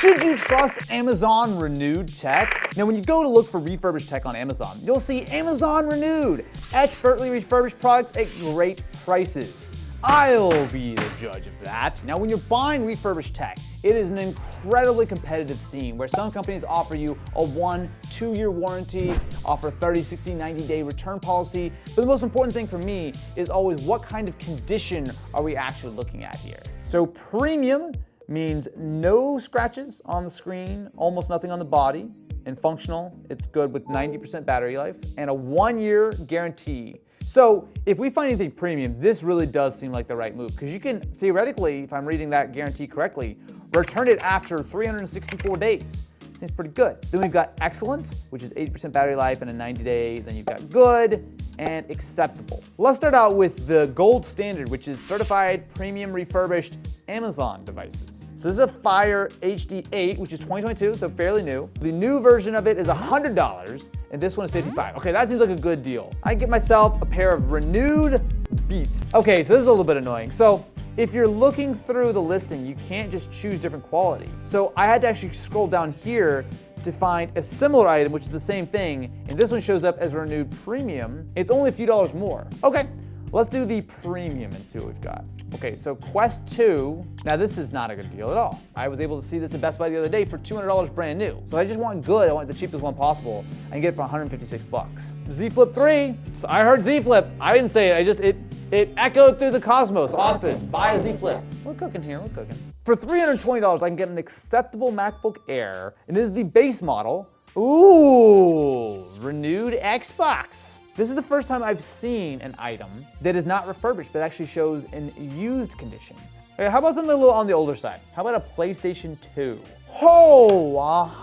Should you trust Amazon Renewed tech? Now, when you go to look for refurbished tech on Amazon, you'll see Amazon Renewed, expertly refurbished products at great prices. I'll be the judge of that. Now, when you're buying refurbished tech, it is an incredibly competitive scene where some companies offer you a 1-2 year warranty, offer 30, 60, 90-day return policy. But the most important thing for me is always what kind of condition are we actually looking at here? So premium means no scratches on the screen, almost nothing on the body, and functional, it's good with 90% battery life, and a 1-year guarantee. So if we find anything premium, this really does seem like the right move, because you can theoretically, if I'm reading that guarantee correctly, return it after 364 days. Seems pretty good. Then we've got excellent, which is 80% battery life and a 90-day. Then you've got good and acceptable. Let's start out with the gold standard, which is certified premium refurbished Amazon devices. So this is a Fire HD 8, which is 2022, so fairly new. The new version of it is $100, and this one is $55. Okay, that seems like a good deal. I can get myself a pair of Renewed Beats. Okay, so this is a little bit annoying. So if you're looking through the listing, you can't just choose different quality. So I had to actually scroll down here to find a similar item, which is the same thing, and this one shows up as Renewed Premium. It's only a few dollars more. Okay, let's do the premium and see what we've got. Okay, so Quest 2, now this is not a good deal at all. I was able to see this at Best Buy the other day for $200 brand new. So I just want good, I want the cheapest one possible. I can get it for 156 bucks. Z Flip 3, so I heard Z Flip. I didn't say it, it echoed through the cosmos. Austin, buy a Z Flip. We're cooking here, we're cooking. For $320, I can get an acceptable MacBook Air, and this is the base model. Ooh, Renewed Xbox. This is the first time I've seen an item that is not refurbished, but actually shows in used condition. Okay, how about something a little on the older side? How about a PlayStation 2? Oh,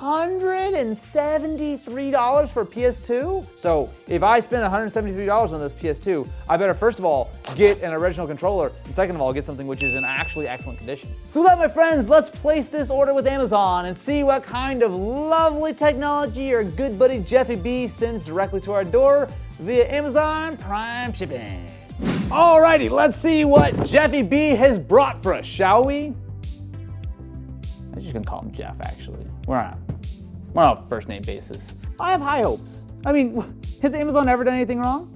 $173 for a PS2? So if I spend $173 on this PS2, I better first of all get an original controller, and second of all get something which is in actually excellent condition. So with that, my friends, let's place this order with Amazon and see what kind of lovely technology our good buddy Jeffy B sends directly to our door via Amazon Prime shipping. Alrighty, let's see what Jeffy B has brought for us, shall we? I'm just gonna call him Jeff, actually. We're on a first name basis. I have high hopes. I mean, has Amazon ever done anything wrong?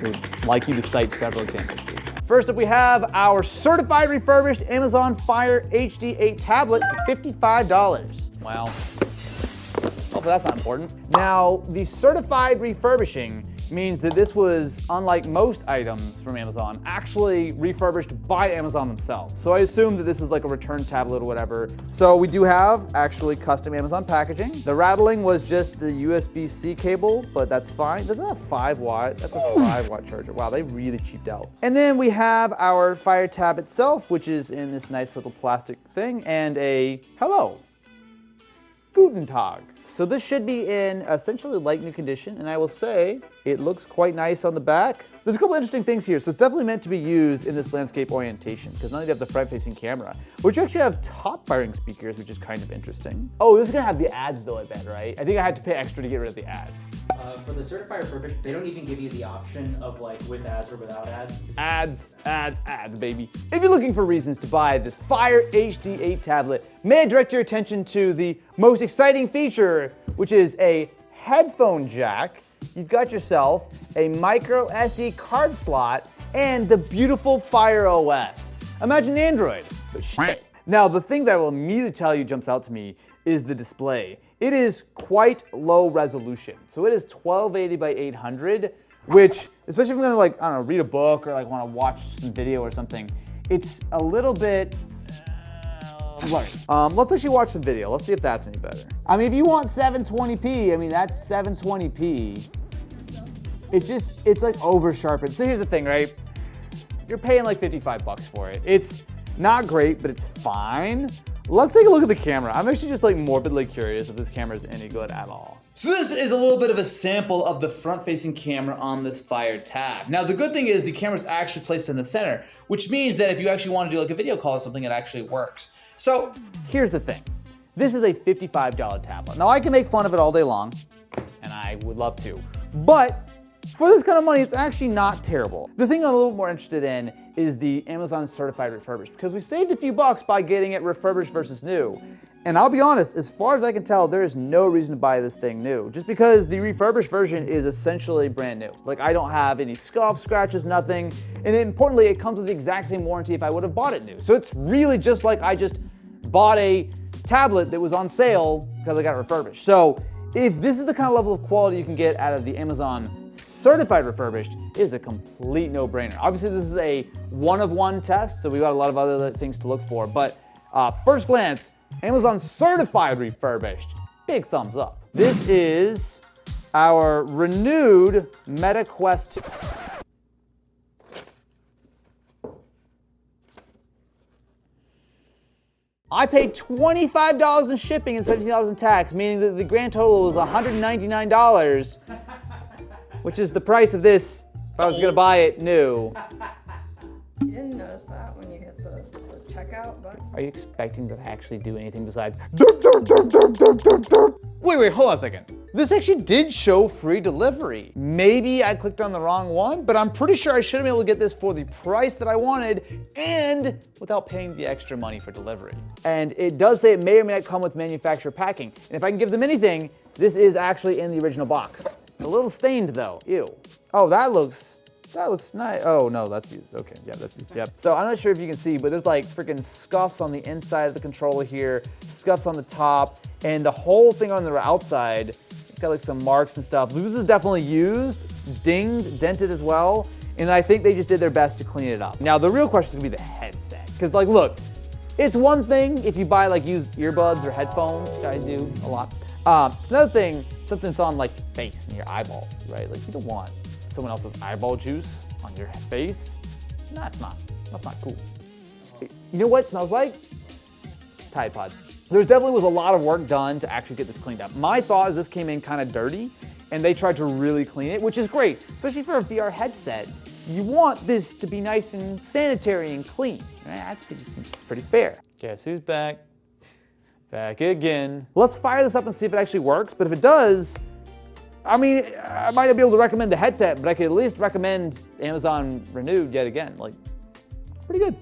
We'd like you to cite several examples, please. First up, we have our certified refurbished Amazon Fire HD 8 tablet for $55. Well, hopefully that's not important. Now, the certified refurbishing means that this was, unlike most items from Amazon, actually refurbished by Amazon themselves. So I assume that this is like a return tablet or whatever. So we do have actually custom Amazon packaging. The rattling was just the USB-C cable, but that's fine. That's not a 5 watt, that's a 5 watt charger. Wow, they really cheaped out. And then we have our Fire Tab itself, which is in this nice little plastic thing, and a hello, Guten Tag. So this should be in essentially like new condition, and I will say it looks quite nice on the back. There's a couple interesting things here. So it's definitely meant to be used in this landscape orientation, because not only do you have the front-facing camera, but you actually have top-firing speakers, which is kind of interesting. Oh, this is gonna have the ads though, I bet, right? I think I had to pay extra to get rid of the ads. For the certified refurbished, they don't even give you the option of like with ads or without ads. Ads, ads, ads, baby. If you're looking for reasons to buy this Fire HD 8 tablet, may I direct your attention to the most exciting feature, which is a headphone jack. You've got yourself a micro SD card slot and the beautiful Fire OS. Imagine Android, but shit. Now, the thing that I will immediately tell you jumps out to me is the display. It is quite low resolution. So it is 1280 by 800, which, especially if I'm gonna like, I don't know, read a book or like wanna watch some video or something, it's a little bit blurry. Let's actually watch some video. Let's see if that's any better. I mean, if you want 720p, I mean, that's 720p. It's like over sharpened. So here's the thing, right? You're paying like 55 bucks for it. It's not great, but it's fine. Let's take a look at the camera. I'm actually just like morbidly curious if this camera is any good at all. So this is a little bit of a sample of the front-facing camera on this Fire Tab. Now the good thing is the camera's actually placed in the center, which means that if you actually want to do like a video call or something, it actually works. So here's the thing. This is a $55 tablet. Now I can make fun of it all day long, and I would love to, but For this kind of money, it's actually not terrible. The thing I'm a little more interested in is the Amazon certified refurbished, because we saved a few bucks by getting it refurbished versus new. And I'll be honest, as far as I can tell, there is no reason to buy this thing new, just because the refurbished version is essentially brand new. Like, I don't have any scuffs, scratches, nothing. And importantly, it comes with the exact same warranty if I would have bought it new. So it's really just like I just bought a tablet that was on sale because I got it refurbished. So if this is the kind of level of quality you can get out of the Amazon certified refurbished, it is a complete no-brainer. Obviously, this is a one-of-one test, so we've got a lot of other things to look for. But first glance, Amazon certified refurbished, big thumbs up. This is our renewed Meta Quest 2. I paid $25 in shipping and $17 in tax, meaning that the grand total was $199, which is the price of this if I was gonna buy it new. You didn't notice that when you hit the checkout button? Are you expecting to actually do anything besides derp, derp, derp, derp, derp, derp, derp? Wait, hold on a second. This actually did show free delivery. Maybe I clicked on the wrong one, but I'm pretty sure I should have been able to get this for the price that I wanted and without paying the extra money for delivery. And it does say it may or may not come with manufacturer packing. And if I can give them anything, this is actually in the original box. A little stained though, ew. Oh, that looks nice. Oh no, that's used. Okay, yeah, that's used, yep. So I'm not sure if you can see, but there's like freaking scuffs on the inside of the controller here, scuffs on the top, and the whole thing on the outside, it's got like some marks and stuff. This is definitely used, dinged, dented as well, and I think they just did their best to clean it up. Now the real question is gonna be the headset, because like look, it's one thing if you buy like used earbuds or headphones, which I do a lot. It's another thing, something that's on like your face and your eyeballs, right? Like you don't want someone else's eyeball juice on your face. That's not cool. You know what it smells like? Tide Pod. There definitely was a lot of work done to actually get this cleaned up. My thought is this came in kind of dirty and they tried to really clean it, which is great, especially for a VR headset. You want this to be nice and sanitary and clean. I think it seems pretty fair. Guess who's back? Back again. Let's fire this up and see if it actually works, but if it does, I mean, I might not be able to recommend the headset, but I could at least recommend Amazon Renewed yet again. Like, pretty good.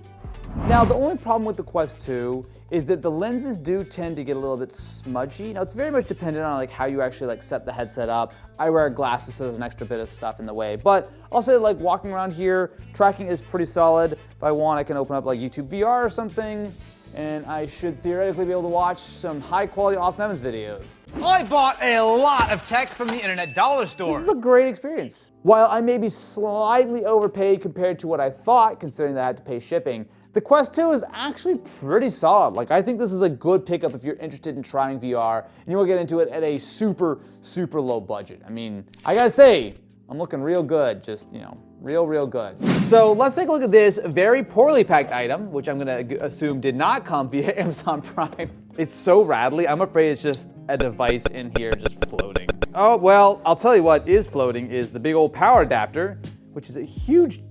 Now, the only problem with the Quest 2 is that the lenses do tend to get a little bit smudgy. Now, it's very much dependent on like how you actually like set the headset up. I wear glasses, so there's an extra bit of stuff in the way. But I'll say like walking around here, tracking is pretty solid. If I want, I can open up like YouTube VR or something, and I should theoretically be able to watch some high-quality Austin Evans videos. I bought a lot of tech from the internet dollar store. This is a great experience. While I may be slightly overpaid compared to what I thought, considering that I had to pay shipping, the Quest 2 is actually pretty solid. Like, I think this is a good pickup if you're interested in trying VR and you want to get into it at a super, super low budget. I mean, I gotta say, I'm looking real good, just, you know, real good. So let's take a look at this very poorly packed item, which I'm gonna assume did not come via Amazon Prime. It's so rattly, I'm afraid it's just a device in here just floating. Oh, well, I'll tell you what is floating is the big old power adapter, which is a huge,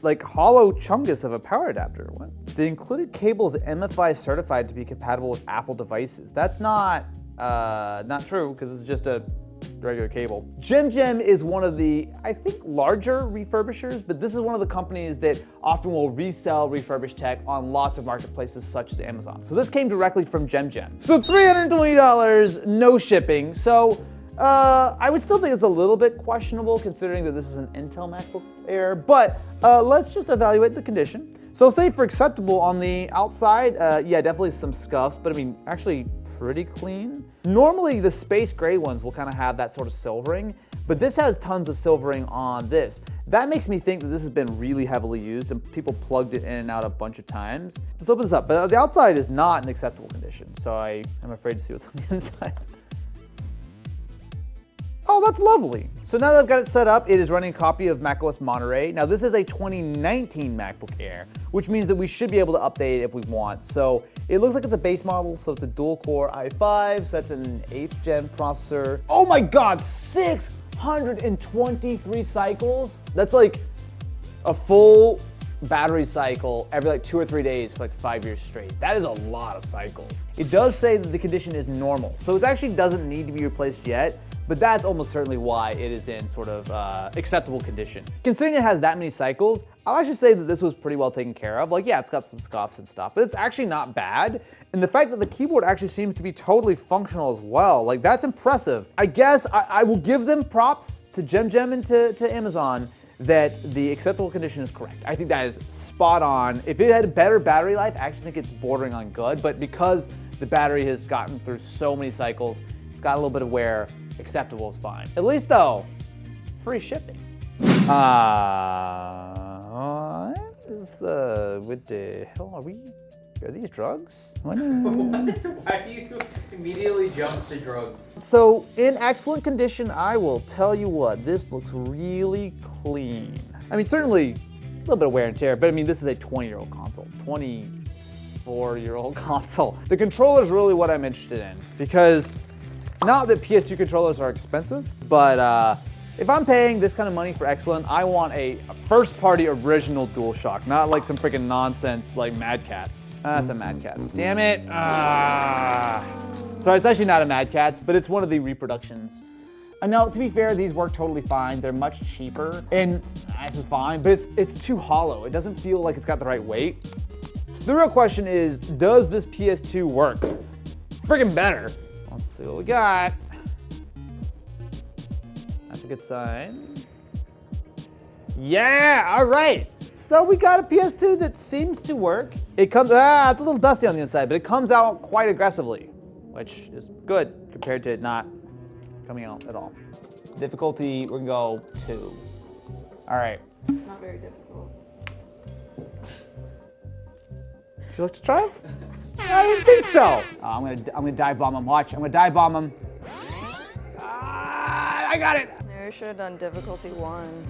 like hollow chungus of a power adapter. What? The included cable is MFI certified to be compatible with Apple devices. That's not true, because it's just a regular cable. Gem is one of the, I think, larger refurbishers, but this is one of the companies that often will resell refurbished tech on lots of marketplaces such as Amazon. So this came directly from Gem. So $320, no shipping. So I would still think it's a little bit questionable considering that this is an Intel MacBook Air, but let's just evaluate the condition. So say for acceptable on the outside, yeah, definitely some scuffs, but I mean, actually pretty clean. Normally the space gray ones will kind of have that sort of silvering, but this has tons of silvering on this. That makes me think that this has been really heavily used and people plugged it in and out a bunch of times. Let's open this up, but the outside is not in acceptable condition, so I'm afraid to see what's on the inside. Oh, that's lovely. So now that I've got it set up, it is running a copy of macOS Monterey. Now this is a 2019 MacBook Air, which means that we should be able to update it if we want. So it looks like it's a base model, so it's a dual-core i5, so that's an 8th gen processor. Oh my God, 623 cycles? That's like a full battery cycle every like 2 or 3 days for like 5 years straight. That is a lot of cycles. It does say that the condition is normal, so it actually doesn't need to be replaced yet, but that's almost certainly why it is in sort of acceptable condition. Considering it has that many cycles, I'll actually say that this was pretty well taken care of. Like, yeah, it's got some scuffs and stuff, but it's actually not bad. And the fact that the keyboard actually seems to be totally functional as well, like that's impressive. I guess I will give them props to Gem and to Amazon that the acceptable condition is correct. I think that is spot on. If it had a better battery life, I actually think it's bordering on good, but because the battery has gotten through so many cycles, it's got a little bit of wear, acceptable is fine. At least though, free shipping. What the hell are we? Are these drugs? Why do you immediately jump to drugs? So, in excellent condition, I will tell you what, this looks really clean. I mean, certainly a little bit of wear and tear, but I mean, this is a 20-year-old console, 24-year-old console. The controller is really what I'm interested in, because not that PS2 controllers are expensive, but if I'm paying this kind of money for excellent, I want a first-party original DualShock, not like some freaking nonsense like Mad Catz. That's a Mad Catz. Damn it! Sorry, it's actually not a Mad Catz, but it's one of the reproductions. Now, to be fair, these work totally fine. They're much cheaper, and this is fine, but it's too hollow. It doesn't feel like it's got the right weight. The real question is, does this PS2 work? Friggin' better. Let's see what we got. That's a good sign. Yeah, all right. So we got a PS2 that seems to work. It comes, it's a little dusty on the inside, but it comes out quite aggressively, which is good compared to it not coming out at all. Difficulty, we're gonna go 2. All right. It's not very difficult. Would you like to try it? I didn't think so. I'm gonna dive bomb him. Watch, I'm gonna dive bomb him. I got it. Maybe I should have done difficulty 1.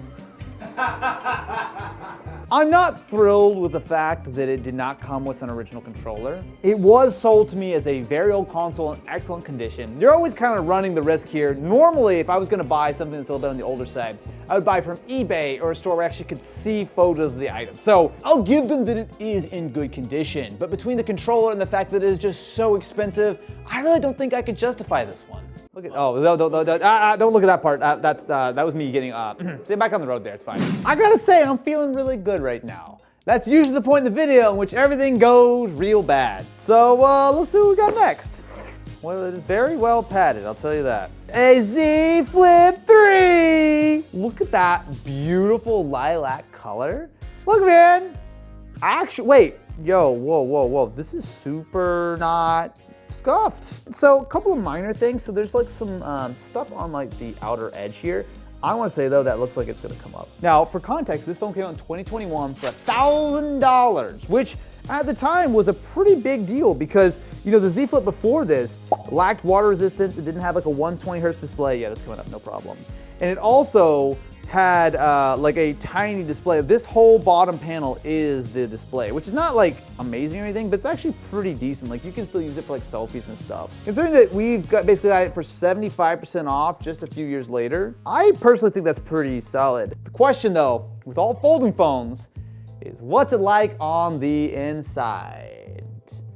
I'm not thrilled with the fact that it did not come with an original controller. It was sold to me as a very old console in excellent condition. You're always kind of running the risk here. Normally, if I was gonna buy something that's a little bit on the older side, I would buy from eBay or a store where I actually could see photos of the item. So I'll give them that it is in good condition, but between the controller and the fact that it is just so expensive, I really don't think I could justify this one. Look at, don't look at that part. That was me getting, stay back on the road there, it's fine. I gotta say, I'm feeling really good right now. That's usually the point in the video in which everything goes real bad. So let's see what we got next. Well, it is very well padded, I'll tell you that. A Z Flip 3! Look at that beautiful lilac color. Look, man. Actually, wait, whoa. This is super not scuffed. So a couple of minor things. So there's like some stuff on like the outer edge here. I want to say though, that looks like it's gonna come up. Now, for context, this phone came out in 2021 for $1,000, which at the time was a pretty big deal because, you know, the Z Flip before this lacked water resistance. It didn't have like a 120 hertz display. Yeah, that's coming up, no problem. And it also had like a tiny display. This whole bottom panel is the display, which is not like amazing or anything, but it's actually pretty decent. Like you can still use it for like selfies and stuff. Considering that we've basically got it for 75% off just a few years later, I personally think that's pretty solid. The question though, with all folding phones, is what's it like on the inside?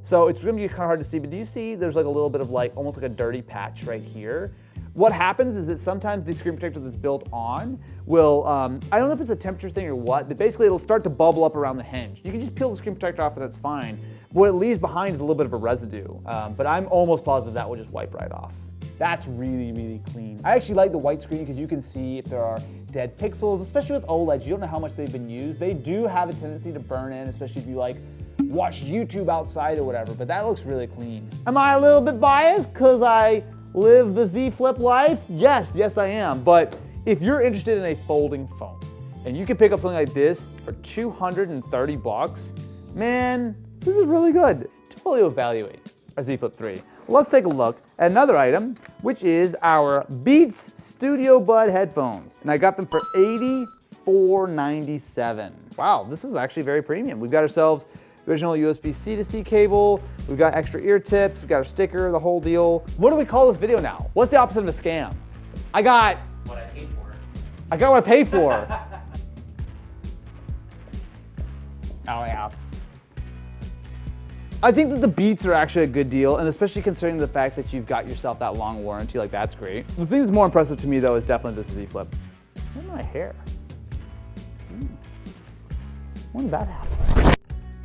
So it's gonna be kind of hard to see, but do you see there's like a little bit of like, almost like a dirty patch right here? What happens is that sometimes the screen protector that's built on will, I don't know if it's a temperature thing or what, but basically it'll start to bubble up around the hinge. You can just peel the screen protector off and that's fine. But what it leaves behind is a little bit of a residue. But I'm almost positive that will just wipe right off. That's really, really clean. I actually like the white screen because you can see if there are dead pixels, especially with OLEDs. You don't know how much they've been used. They do have a tendency to burn in, especially if you like watch YouTube outside or whatever, but that looks really clean. Am I a little bit biased because I live the Z Flip life? Yes I am. But if you're interested in a folding phone and you can pick up something like this for $230, man, this is really good. To fully evaluate our Z Flip 3, let's take a look at another item, which is our Beats Studio Bud headphones. And I got them for $84.97. Wow, this is actually very premium. We've got ourselves the original USB-C to C cable, we've got extra ear tips, we've got our sticker, the whole deal. What do we call this video now? What's the opposite of a scam? I got what I paid for. I got what I paid for. Oh yeah. I think that the Beats are actually a good deal, and especially considering the fact that you've got yourself that long warranty, like that's great. The thing that's more impressive to me though is definitely this Z Flip. Look at my hair. When did that happen?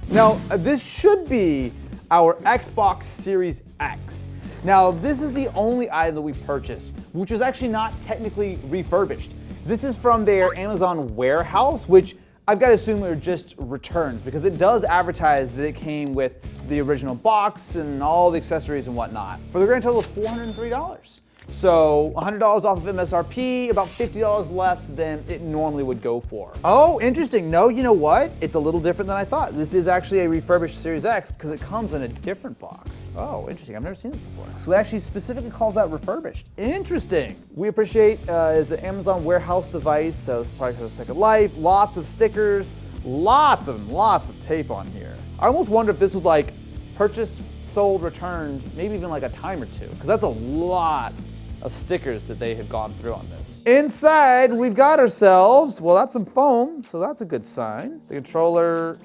Now, this should be our Xbox Series X. Now, this is the only item that we purchased, which is actually not technically refurbished. This is from their Amazon warehouse, which I've got to assume are just returns because it does advertise that it came with the original box and all the accessories and whatnot for the grand total of $403. So $100 off of MSRP, about $50 less than it normally would go for. Oh, interesting. No, you know what? It's a little different than I thought. This is actually a refurbished Series X because it comes in a different box. Oh, interesting. I've never seen this before. So it actually specifically calls that refurbished. Interesting. We appreciate it's an Amazon warehouse device, so this product has a second life, lots of stickers, lots of tape on here. I almost wonder if this was like purchased, sold, returned, maybe even like a time or two, because that's a lot of stickers that they have gone through on this. Inside, we've got ourselves, well, that's some foam, so that's a good sign. The controller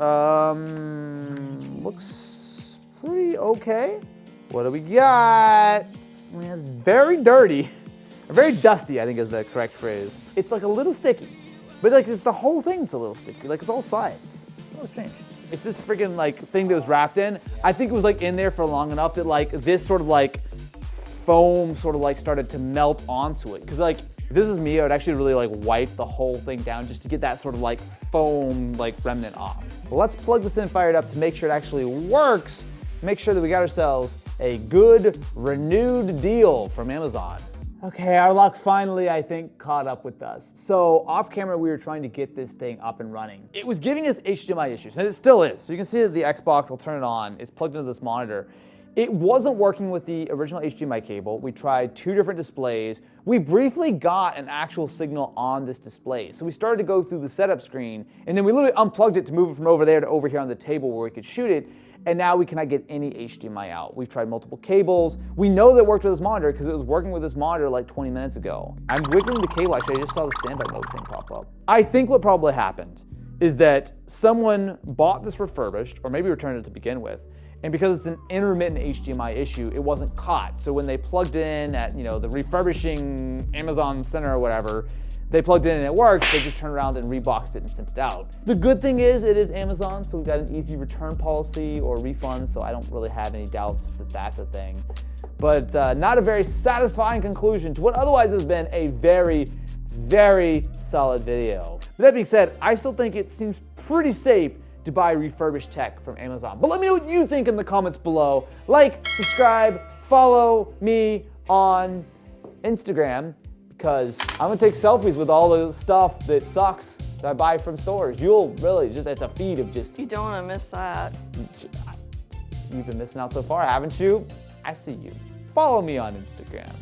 looks pretty okay. What do we got? I mean, it's very dirty, or very dusty, I think is the correct phrase. It's like a little sticky, but like it's the whole thing's a little sticky, like it's all sides. It's all strange. It's this freaking like thing that was wrapped in. I think it was like in there for long enough that like this sort of like foam sort of like started to melt onto it. Cause like, if this is me, I would actually really like wipe the whole thing down just to get that sort of like foam like remnant off. Well, let's plug this in, fire it up to make sure it actually works. Make sure that we got ourselves a good renewed deal from Amazon. Okay, our luck finally, I think, caught up with us. So off camera, we were trying to get this thing up and running. It was giving us HDMI issues, and it still is. So you can see that the Xbox, I'll turn it on, it's plugged into this monitor. It wasn't working with the original HDMI cable. We tried 2 different displays. We briefly got an actual signal on this display. So we started to go through the setup screen, and then we literally unplugged it to move it from over there to over here on the table where we could shoot it, and now we cannot get any HDMI out. We've tried multiple cables. We know that it worked with this monitor because it was working with this monitor like 20 minutes ago. I'm wiggling the cable, actually, I just saw the standby mode thing pop up. I think what probably happened is that someone bought this refurbished, or maybe returned it to begin with, and because it's an intermittent HDMI issue, it wasn't caught. So when they plugged it in at the refurbishing Amazon Center or whatever, they plugged it in and it worked, they just turned around and reboxed it and sent it out. The good thing is it is Amazon, so we've got an easy return policy or refund, so I don't really have any doubts that that's a thing. But not a very satisfying conclusion to what otherwise has been a very, very solid video. With that being said, I still think it seems pretty safe to buy refurbished tech from Amazon. But let me know what you think in the comments below. Like, subscribe, follow me on Instagram, because I'm gonna take selfies with all the stuff that sucks that I buy from stores. You'll really it's a feed of just. You don't want to miss that. You've been missing out so far, haven't you? I see you. Follow me on Instagram.